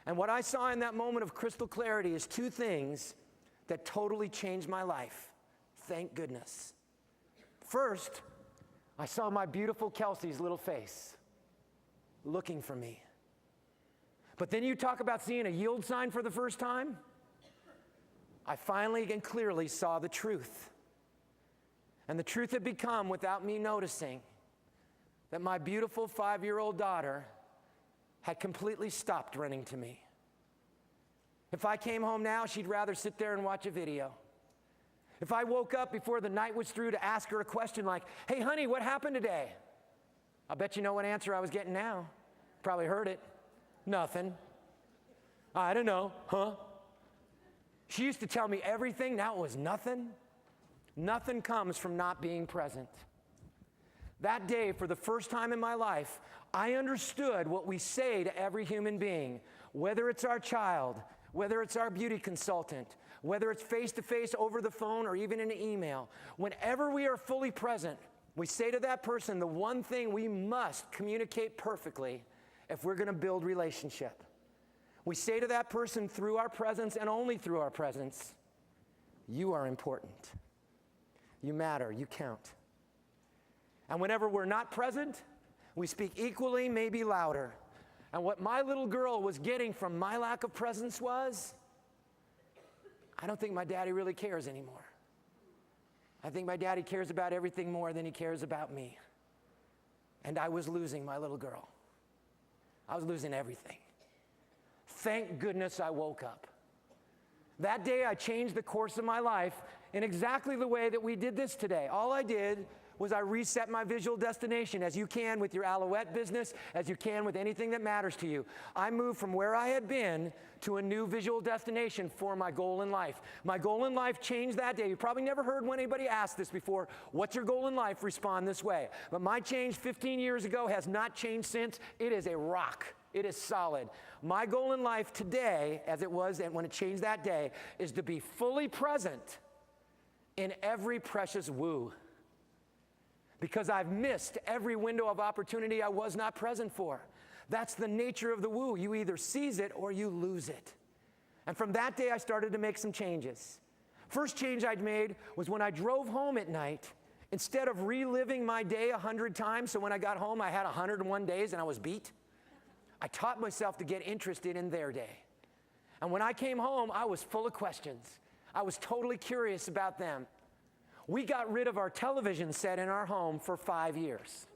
And what I saw in that moment of crystal clarity is two things that totally changed my life. Thank goodness. First, I saw my beautiful Kelsey's little face looking for me. But then you talk about seeing a yield sign for the first time. I finally and clearly saw the truth. And the truth had become, without me noticing, that my beautiful 5-year-old daughter had completely stopped running to me. If I came home now, she'd rather sit there and watch a video. If I woke up before the night was through to ask her a question like, hey, honey, what happened today? I'll bet you know what answer I was getting now. Probably heard it. Nothing. I don't know. Huh? She used to tell me everything. Now it was nothing. Nothing comes from not being present. That day, for the first time in my life, I understood what we say to every human being, whether it's our child, whether it's our beauty consultant, whether it's face-to-face over the phone or even in an email. Whenever we are fully present, we say to that person the one thing we must communicate perfectly if we're going to build relationship. We say to that person through our presence and only through our presence, you are important. You matter. You count. And whenever we're not present, we speak equally, maybe louder. And what my little girl was getting from my lack of presence was, I don't think my daddy really cares anymore. I think my daddy cares about everything more than he cares about me. And I was losing my little girl. I was losing everything. Thank goodness I woke up. That day I changed the course of my life in exactly the way that we did this today. All I did was I reset my visual destination, as you can with your Alouette business, as you can with anything that matters to you. I moved from where I had been to a new visual destination for my goal in life. My goal in life changed that day. You probably never heard when anybody asked this before, what's your goal in life? Respond this way. But my change 15 years ago has not changed since. It is a rock. It is solid. My goal in life today, as it was and when it changed that day, is to be fully present in every precious woo. Because I've missed every window of opportunity I was not present for. That's the nature of the woo. You either seize it or you lose it. And from that day, I started to make some changes. First change I'd made was when I drove home at night, instead of reliving my day 100 times, so when I got home I had 101 days and I was beat, I taught myself to get interested in their day. And when I came home, I was full of questions. I was totally curious about them. We got rid of our television set in our home for 5 years.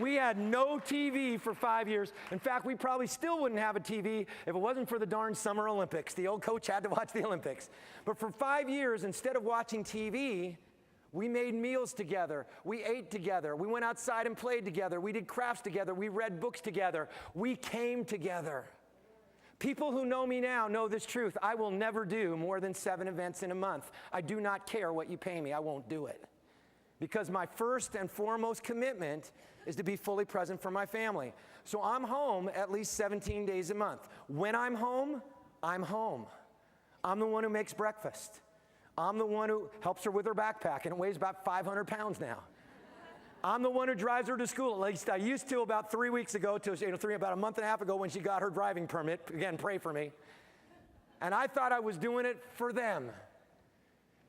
We had no TV for 5 years. In fact, we probably still wouldn't have a TV if it wasn't for the darn Summer Olympics. The old coach had to watch the Olympics. But for 5 years, instead of watching TV, we made meals together. We ate together. We went outside and played together. We did crafts together. We read books together. We came together. People who know me now know this truth. I will never do more than 7 events in a month. I do not care what you pay me. I won't do it. Because my first and foremost commitment is to be fully present for my family. So I'm home at least 17 days a month. When I'm home, I'm home. I'm the one who makes breakfast. I'm the one who helps her with her backpack, and it weighs about 500 pounds now. I'm the one who drives her to school. At least I used to about 3 weeks ago, about a month and a half ago when she got her driving permit. Again, pray for me. And I thought I was doing it for them.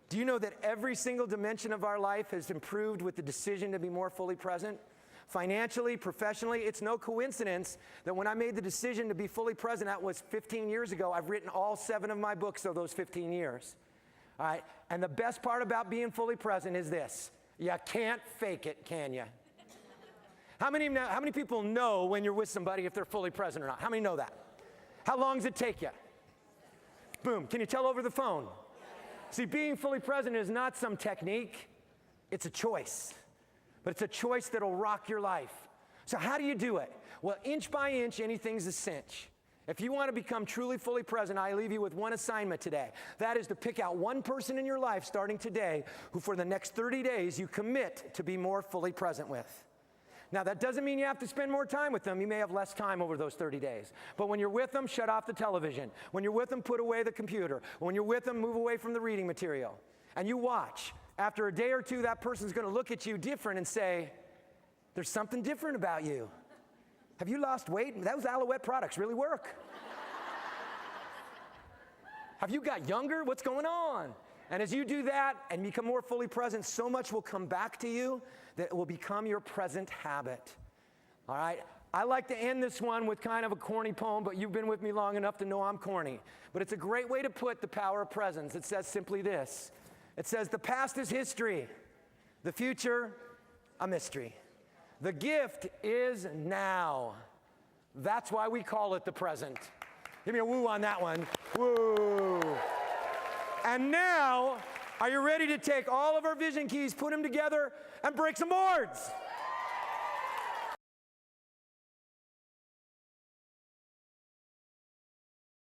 Do you know that every single dimension of our life has improved with the decision to be more fully present? Financially, professionally, it's no coincidence that when I made the decision to be fully present, that was 15 years ago, I've written all 7 of my books of those 15 years. All right? And the best part about being fully present is this. You can't fake it, can you? How many people know when you're with somebody if they're fully present or not? How many know that? How long does it take you? Boom. Can you tell over the phone? See, being fully present is not some technique. It's a choice. But it's a choice that'll rock your life. So how do you do it? Well, inch by inch, anything's a cinch. If you want to become truly fully present, I leave you with one assignment today. That is to pick out one person in your life starting today who for the next 30 days you commit to be more fully present with. Now, that doesn't mean you have to spend more time with them. You may have less time over those 30 days. But when you're with them, shut off the television. When you're with them, put away the computer. When you're with them, move away from the reading material. And you watch. After a day or two, that person's going to look at you different and say, there's something different about you. Have you lost weight? Those Alouette products really work. Have you got younger? What's going on? And as you do that and become more fully present, so much will come back to you that it will become your present habit. All right? I like to end this one with kind of a corny poem, but you've been with me long enough to know I'm corny. But it's a great way to put the power of presence. It says simply this. It says, the past is history, the future, a mystery. The gift is now. That's why we call it the present. Give me a woo on that one. Woo. And now, are you ready to take all of our vision keys, put them together, and break some boards?